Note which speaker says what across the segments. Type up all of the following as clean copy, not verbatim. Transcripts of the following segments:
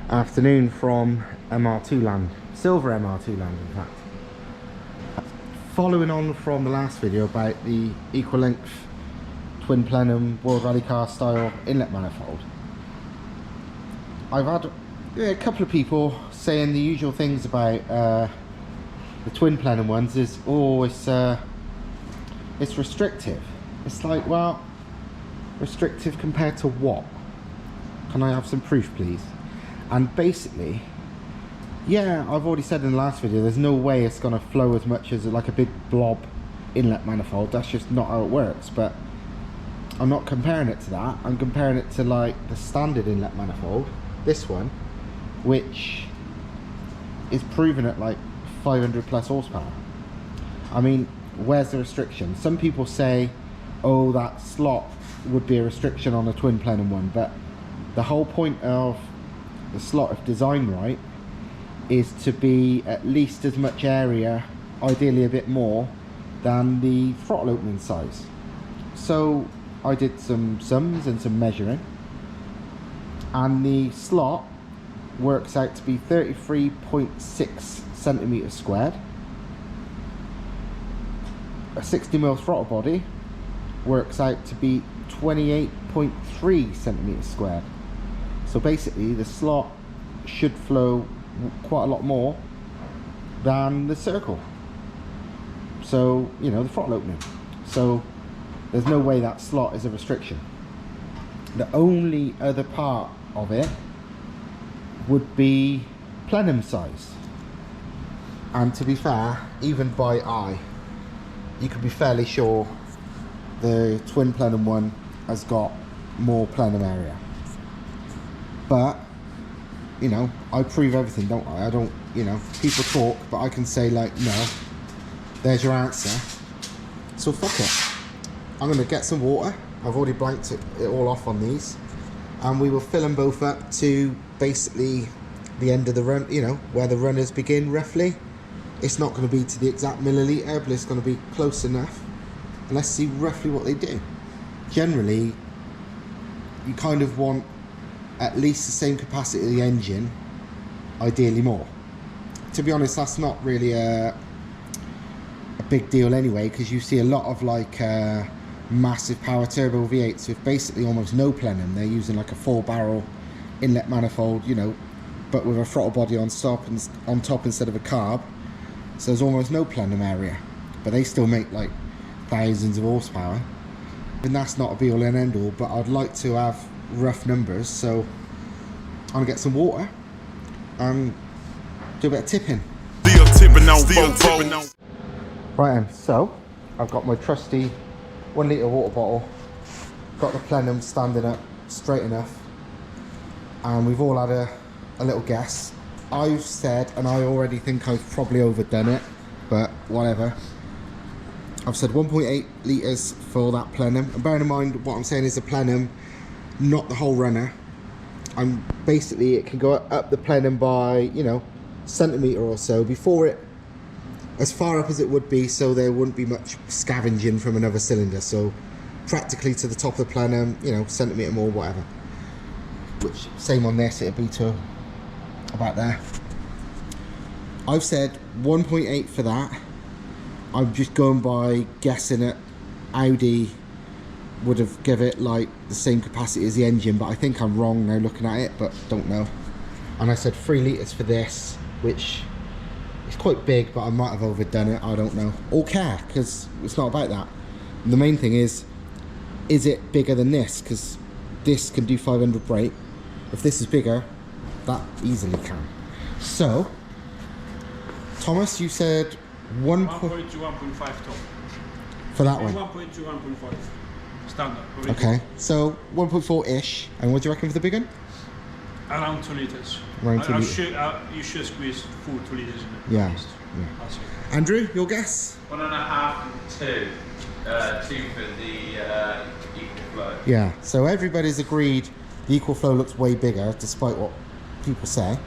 Speaker 1: Afternoon from MR2 land, silver MR2 land in fact. Following on from the last video about the equal length twin plenum World Rally Car style inlet manifold, I've had a couple of people saying the usual things about the twin plenum ones is, oh, it's restrictive. It's like, well, restrictive compared to what? Can I have some proof please? And basically, yeah, I've already said in the last video, there's no way it's going to flow as much as like a big blob inlet manifold. That's just not how it works. But I'm not comparing it to that. I'm comparing it to like the standard inlet manifold, this one, which is proven at like 500 plus horsepower. I mean, where's the restriction? Some people say, oh, that slot would be a restriction on a twin plenum one, but the whole point of the slot, if designed right, is to be at least as much area, ideally a bit more, than the throttle opening size. So I did some sums and some measuring, and the slot works out to be 33.6 centimeters squared. A 60mm throttle body works out to be 28.3 centimeters squared. So basically the slot should flow quite a lot more than the circle. So, you know, the throttle opening. So there's no way that slot is a restriction. The only other part of it would be plenum size. And to be fair, even by eye, you can be fairly sure the twin plenum one has got more plenum area. But, you know, I prove everything, don't I? I don't, you know, people talk, but I can say like, no, there's your answer. So fuck it. I'm going to get some water. I've already blanked it all off on these. And we will fill them both up to basically the end of the run, you know, where the runners begin roughly. It's not going to be to the exact milliliter, but it's going to be close enough. And let's see roughly what they do. Generally, you kind of want at least the same capacity of the engine, ideally more. To be honest, that's not really a big deal anyway, because you see a lot of like massive power turbo V8s with basically almost no plenum. They're using like a 4-barrel inlet manifold, you know, but with a throttle body on top instead of a carb. So there's almost no plenum area, but they still make like thousands of horsepower. And that's not a be all and end all, but I'd like to have rough numbers, so I'm gonna get some water and do a bit of tipping. Right then, so I've got my trusty 1 litre water bottle, got the plenum standing up straight enough, and we've all had a little guess. I've said, and I already think I've probably overdone it, but whatever. I've said 1.8 litres for that plenum, and bearing in mind what I'm saying is the plenum, not the whole runner. I'm basically, it can go up the plenum by, you know, centimetre or so before it, as far up as it would be, so there wouldn't be much scavenging from another cylinder. So practically to the top of the plenum, you know, centimetre more, whatever. Which, same on this, it'd be to about there. I've said 1.8 for that. I'm just going by guessing it. Audi would have give it like the same capacity as the engine, but I think I'm wrong now looking at it, but don't know. And I said 3 litres for this, which is quite big, but I might have overdone it, I don't know. Or care, because it's not about that. And the main thing is it bigger than this? Because this can do 500 brake. If this is bigger, that easily can. So, Thomas, you said
Speaker 2: 1.2, 1.5 top.
Speaker 1: For that one?
Speaker 2: 1.2, 1.5. Standard.
Speaker 1: Okay, so 1.4-ish. And what do you reckon for the big one?
Speaker 2: Around 2 litres.
Speaker 1: Around 2 litres.
Speaker 2: You should squeeze full 2 litres in it.
Speaker 1: Yeah.
Speaker 2: At least.
Speaker 1: Yeah. Andrew, your guess?
Speaker 3: 1.5 and 2. 2 for the equal flow.
Speaker 1: Yeah, so everybody's agreed the equal flow looks way bigger, despite what people say.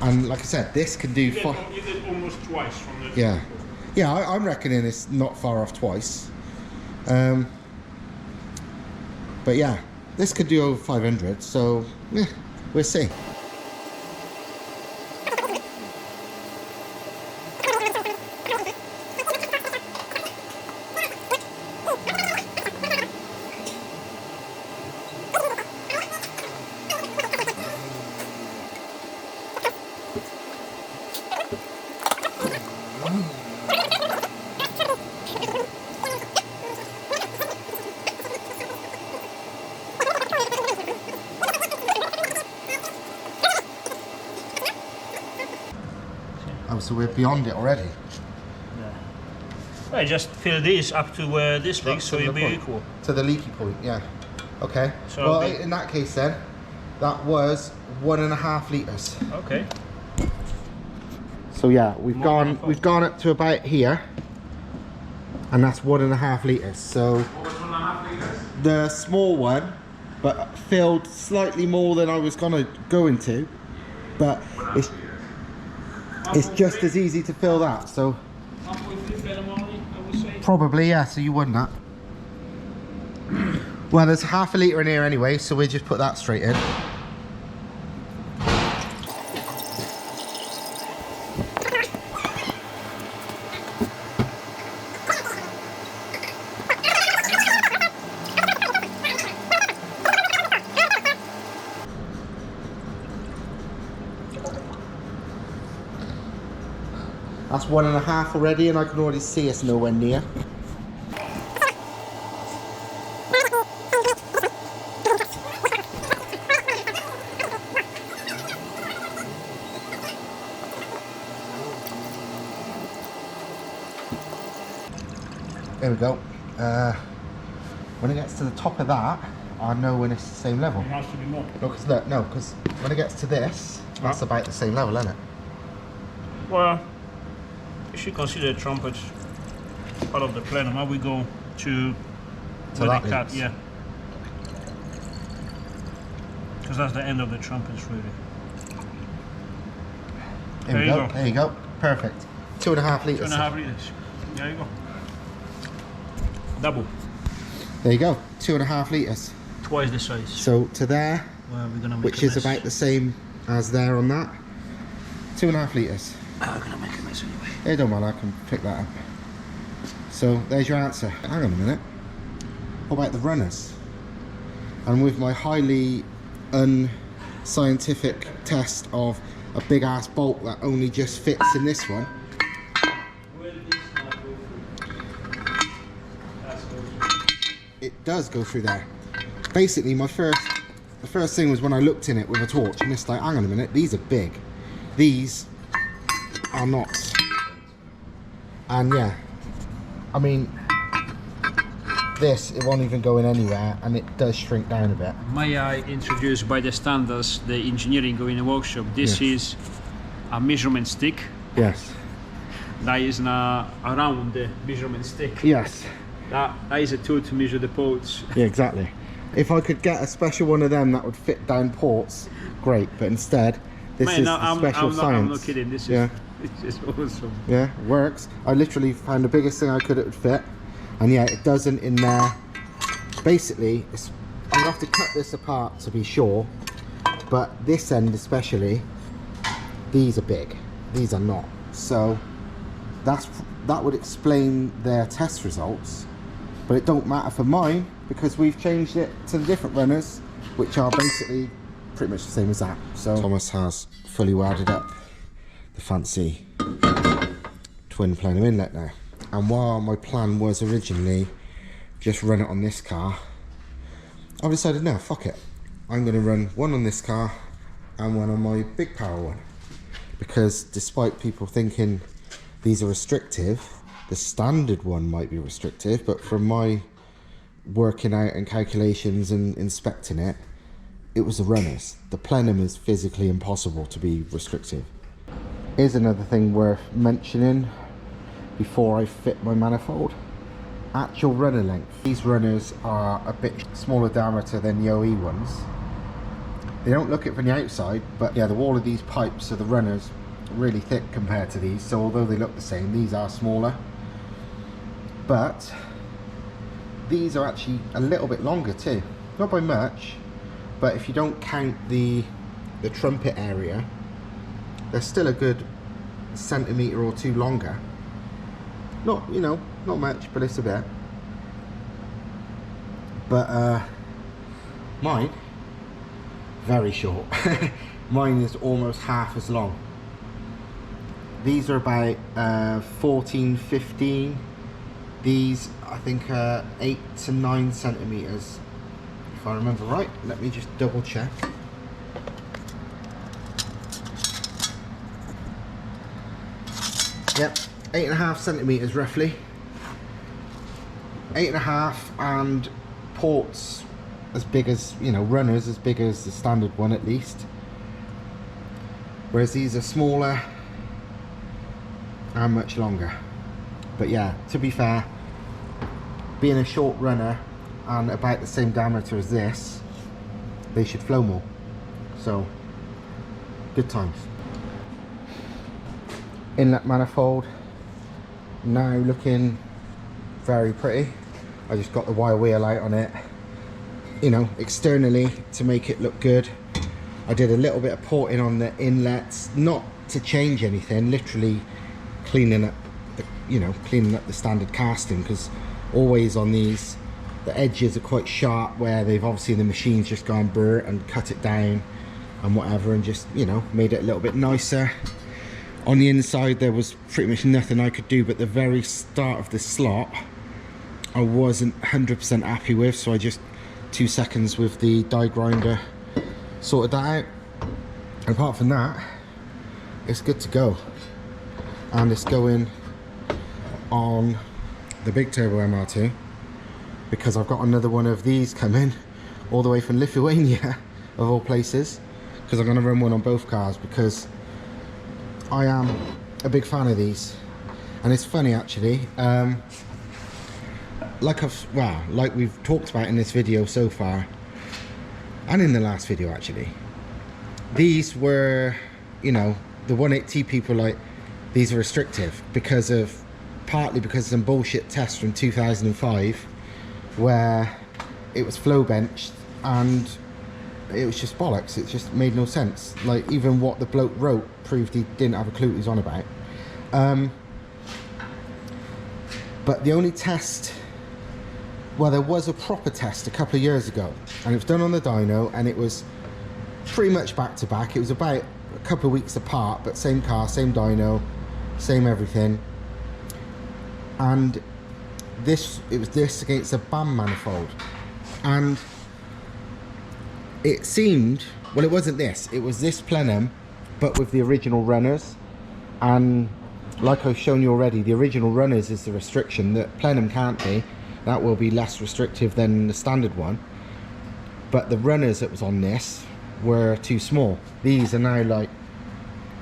Speaker 1: And like I said, this can do...
Speaker 2: You did almost twice from the...
Speaker 1: Yeah. Yeah, I'm reckoning it's not far off twice. But yeah, this could do over 500, so We'll see. Oh, so we're beyond it already.
Speaker 2: I just fill this up to where this leaks, so
Speaker 1: To
Speaker 2: it'll
Speaker 1: the
Speaker 2: be
Speaker 1: point.
Speaker 2: equal.
Speaker 1: To the leaky point, yeah. Okay.
Speaker 2: So
Speaker 1: well,
Speaker 2: it'll be-
Speaker 1: in that case then, that was 1.5 litres.
Speaker 2: Okay.
Speaker 1: So yeah, we've
Speaker 2: More than
Speaker 1: gone up to about here, and that's 1.5 litres. So
Speaker 3: What was 1.5 litres?
Speaker 1: the small one, but filled slightly more than I was gonna go into, but it's just as easy to fill that. So
Speaker 2: 1.3 plenum only, I would say.
Speaker 1: probably, yeah. So you wouldn't that. Well, there's half a litre in here anyway, so we'll just put that straight in. That's 1.5 already, and I can already see it's nowhere near. There we go. When it gets to the top of that, I know when it's the same level.
Speaker 2: It has to be more.
Speaker 1: No, because when it gets to this, that's about the same level, isn't it?
Speaker 2: Well, you should consider the trumpet part of the plenum. How we go to where
Speaker 1: that
Speaker 2: they cut,
Speaker 1: leaks.
Speaker 2: yeah. Because that's the end of the trumpets, really.
Speaker 1: There we go. There you go. Perfect. 2.5 litres.
Speaker 2: 2.5 liters. There you go. Double.
Speaker 1: There you go. 2.5 litres.
Speaker 2: Twice the size.
Speaker 1: So to there,
Speaker 2: Well, we're gonna make
Speaker 1: which
Speaker 2: a
Speaker 1: is
Speaker 2: mess.
Speaker 1: about the same as there on that. 2.5 litres.
Speaker 2: I'm gonna make a mess anyway.
Speaker 1: Hey, don't mind, I can pick that up. So there's your answer. Hang on a minute. What about the runners? And with my highly unscientific test of a big ass bolt that only just fits in this one,
Speaker 2: Will this not go through? That's go through.
Speaker 1: it does go through there. Basically, the first thing was when I looked in it with a torch, and it's like, hang on a minute, these are big. These are not. And yeah, I mean, this, it won't even go in anywhere, and it does shrink down a bit.
Speaker 2: May I introduce by the standards the engineering in the workshop? This is a measurement stick.
Speaker 1: Yes.
Speaker 2: That is now around the measurement stick.
Speaker 1: Yes.
Speaker 2: That is a tool to measure the ports.
Speaker 1: Yeah, exactly. If I could get a special one of them that would fit down ports, great. But instead, this is the special science.
Speaker 2: I'm not kidding. This is it's awesome.
Speaker 1: Yeah, works. I literally found the biggest thing I could it would fit, and yeah, it doesn't in there. Basically, I'm gonna have to cut this apart to be sure, but this end especially, these are big. These are not. So that would explain their test results, but it don't matter for mine because we've changed it to the different runners, which are basically pretty much the same as that. So Thomas has fully welded up the fancy twin plenum inlet now, and while my plan was originally just run it on this car, I've decided no, fuck it, I'm going to run one on this car and one on my big power one, because despite people thinking these are restrictive, the standard one might be restrictive, but from my working out and calculations and inspecting it, it was the runners. The plenum is physically impossible to be restrictive. Here's another thing worth mentioning before I fit my manifold. Actual runner length. These runners are a bit smaller diameter than the OE ones. They don't look it from the outside, but yeah, the wall of these pipes of the runners are really thick compared to these, so although they look the same, these are smaller. But these are actually a little bit longer too. Not by much, but if you don't count the the trumpet area, they're still a good centimetre or two longer. Not, you know, not much, but it's a bit. But mine, very short. Mine is almost half as long. These are about 14, 15. These, I think, 8 to 9 centimetres, if I remember right. Let me just double check. Yep, 8.5 centimetres roughly. 8.5, and ports as big as, you know, runners as big as the standard one at least. Whereas these are smaller and much longer. But yeah, to be fair, being a short runner and about the same diameter as this, they should flow more. So, good times. Inlet manifold, now looking very pretty. I just got the wire wheel out on it, you know, externally to make it look good. I did a little bit of porting on the inlets, not to change anything, literally cleaning up the, you know, cleaning up the standard casting, because always on these the edges are quite sharp, where they've obviously, the machine's just gone brr and cut it down and whatever, and just, you know, made it a little bit nicer. On the inside there was pretty much nothing I could do, but the very start of the slot I wasn't 100% happy with, so I just 2 seconds with the die grinder sorted that out. And apart from that, it's good to go. And it's going on the big Turbo MR2, because I've got another one of these coming all the way from Lithuania, of all places, because I'm going to run one on both cars, because I am a big fan of these. And it's funny actually, like we've talked about in this video so far, and in the last video actually, these were, you know, the 180 people like, these are restrictive because of, partly because of some bullshit tests from 2005 where it was flow benched and it was just bollocks. It just made no sense. Like, even what the bloke wrote proved he didn't have a clue what he was on about. But the only test, well, there was a proper test a couple of years ago, and it was done on the dyno, and it was pretty much back to back. It was about a couple of weeks apart, but same car, same dyno, same everything. And it was this against a BAM manifold, and it seemed, well, it wasn't this, it was this plenum but with the original runners. And like I've shown you already, the original runners is the restriction. That plenum can't be, that will be less restrictive than the standard one, but the runners that was on this were too small. These are now like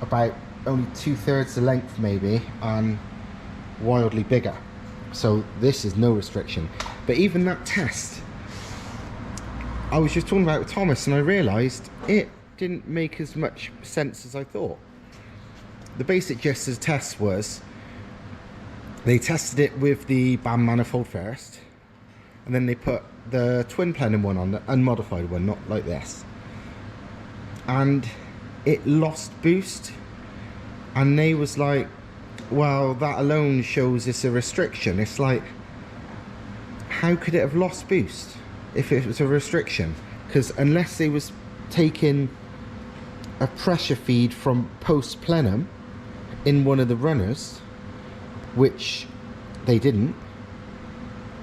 Speaker 1: about only 2/3 the length maybe, and wildly bigger. So this is no restriction. But even that test, I was just talking about it with Thomas, and I realised it didn't make as much sense as I thought. The basic gist of the test was, they tested it with the BAM manifold first, and then they put the twin plenum one on, the unmodified one, not like this, and it lost boost. And they was like, well, that alone shows it's a restriction. It's like, how could it have lost boost if it was a restriction? Because unless they was taking a pressure feed from post plenum in one of the runners, which they didn't,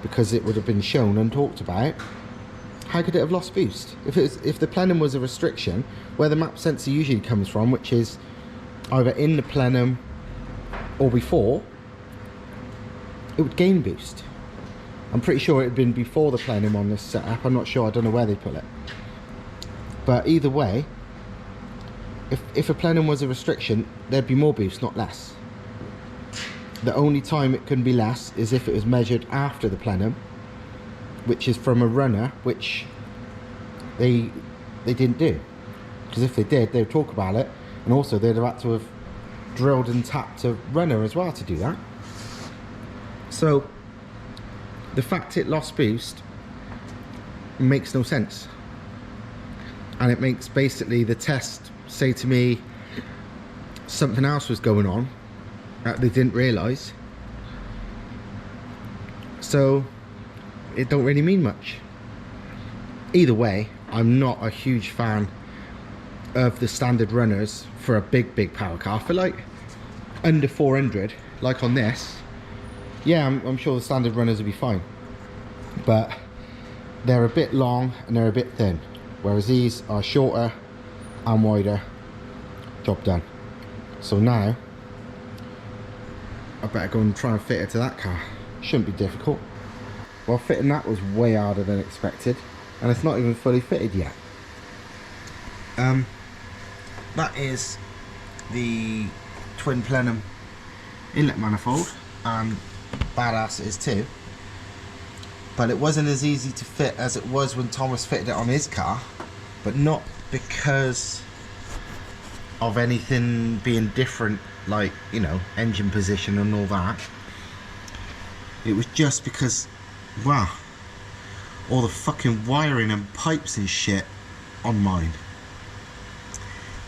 Speaker 1: because it would have been shown and talked about, how could it have lost boost? If the plenum was a restriction, where the map sensor usually comes from, which is either in the plenum or before, it would gain boost. I'm pretty sure it had been before the plenum on this setup. I'm not sure, I don't know where they put it. But either way, if a plenum was a restriction, there'd be more boost, not less. The only time it couldn't be less is if it was measured after the plenum, which is from a runner, which they didn't do. Because if they did, they'd talk about it, and also they'd have had to have drilled and tapped a runner as well to do that. So the fact it lost boost makes no sense. and it makes basically the test say to me something else was going on that they didn't realise. So it don't really mean much. Either way, I'm not a huge fan of the standard runners for a big power car. For like under 400, like on this, yeah, I'm sure the standard runners will be fine, but they're a bit long and they're a bit thin, whereas these are shorter and wider. Job done. So now I better go and try and fit it to that car. Shouldn't be difficult. Well, fitting that was way harder than expected, and it's not even fully fitted yet. That is the twin plenum inlet manifold, and badass it is too, but it wasn't as easy to fit as it was when Thomas fitted it on his car, but not because of anything being different, like, you know, engine position and all that. It was just because, wow, all the fucking wiring and pipes and shit on mine.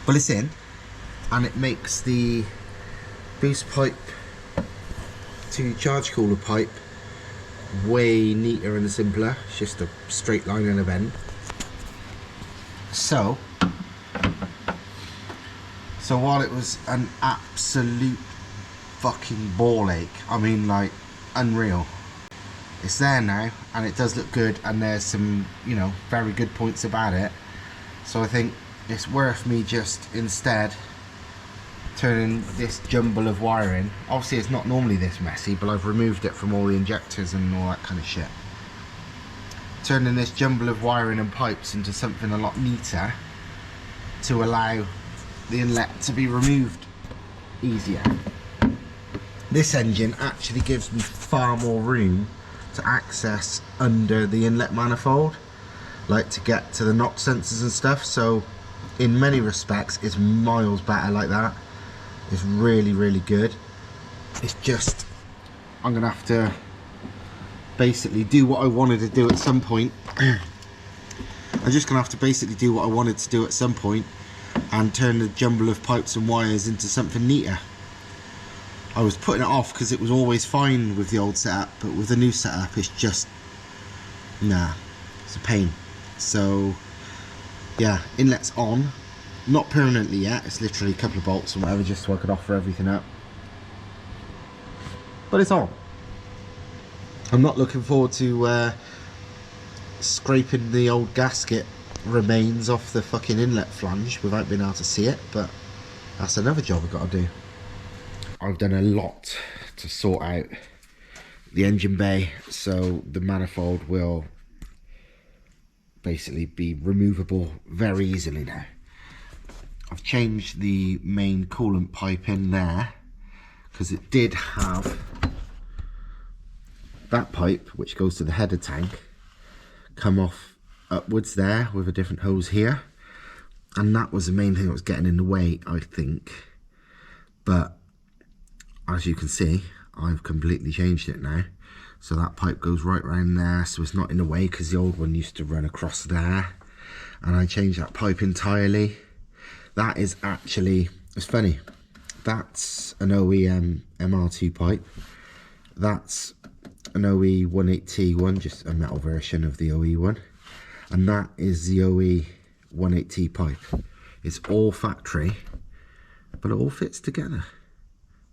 Speaker 1: But it's in, and it makes the boost pipe to charge cooler pipe way neater and simpler. It's just a straight line and a bend. So while it was an absolute fucking ball ache, I mean, like, unreal, it's there now, and it does look good, and there's some, you know, very good points about it. So I think it's worth me just instead turning this jumble of wiring. Obviously it's not normally this messy, but I've removed it from all the injectors and all that kind of shit. Turning this jumble of wiring and pipes into something a lot neater to allow the inlet to be removed easier. This engine actually gives me far more room to access under the inlet manifold, like to get to the knock sensors and stuff. So in many respects it's miles better like that. It's really good. It's just, I'm gonna have to basically do what I wanted to do at some point. I'm just gonna have to basically do what I wanted to do at some point and turn the jumble of pipes and wires into something neater. I was putting it off because it was always fine with the old setup, but with the new setup it's just, nah, it's a pain. So yeah, inlet's on, not permanently yet, it's literally a couple of bolts and whatever, just so I could offer everything up, but it's on. I'm not looking forward to scraping the old gasket remains off the fucking inlet flange without being able to see it, but that's another job I've got to do. I've done a lot to sort out the engine bay, so the manifold will basically be removable very easily now. I've changed the main coolant pipe in there because it did have that pipe, which goes to the header tank, come off upwards there with a different hose here, and that was the main thing that was getting in the way, I think. But as you can see, I've completely changed it now, so that pipe goes right around there, so it's not in the way, because the old one used to run across there, and I changed that pipe entirely. That is actually, it's funny, that's an OEM MR2 pipe, that's an OE 180 one, just a metal version of the OE one, and that is the OE 180 pipe. It's all factory, but it all fits together.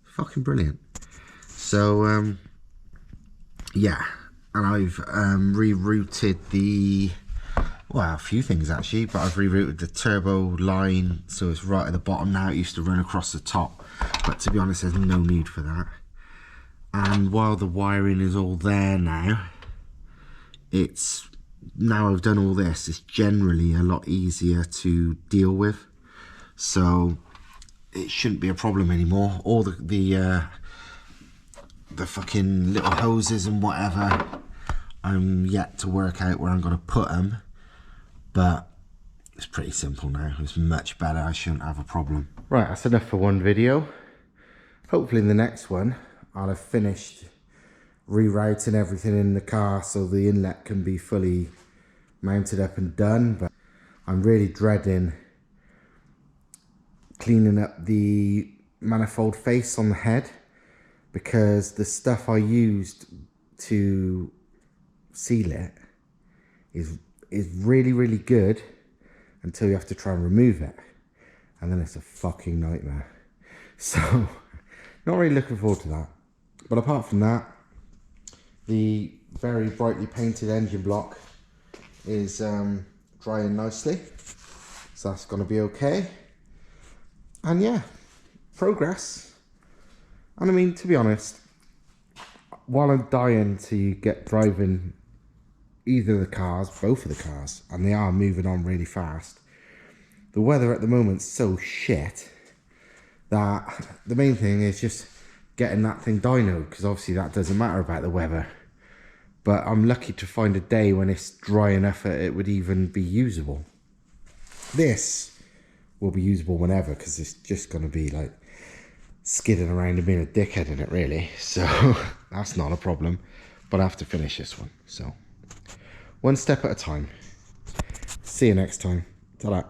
Speaker 1: Fucking brilliant. So yeah, and I've rerouted the, well, a few things actually, but I've rerouted the turbo line so it's right at the bottom now. It used to run across the top, but to be honest there's no need for that. And while the wiring is all there now, it's, now I've done all this, it's generally a lot easier to deal with, so it shouldn't be a problem anymore. All the fucking little hoses and whatever, I'm yet to work out where I'm going to put them, but it's pretty simple now. It's much better. I shouldn't have a problem. Right, that's enough for one video. Hopefully in the next one I'll have finished rerouting everything in the car so the inlet can be fully mounted up and done, but I'm really dreading cleaning up the manifold face on the head, because the stuff I used to seal it is really good until you have to try and remove it, and then it's a fucking nightmare. So not really looking forward to that. But apart from that, the very brightly painted engine block is drying nicely, so that's going to be okay. And yeah, progress. And I mean, to be honest, while I'm dying to get driving either of the cars, both of the cars, and they are moving on really fast, the weather at the moment's so shit that the main thing is just getting that thing dynoed, because obviously that doesn't matter about the weather. But I'm lucky to find a day when it's dry enough that it would even be usable. This will be usable whenever, because it's just going to be like skidding around and being a dickhead in it, really. So that's not a problem. But I have to finish this one. So one step at a time. See you next time. Ta-da.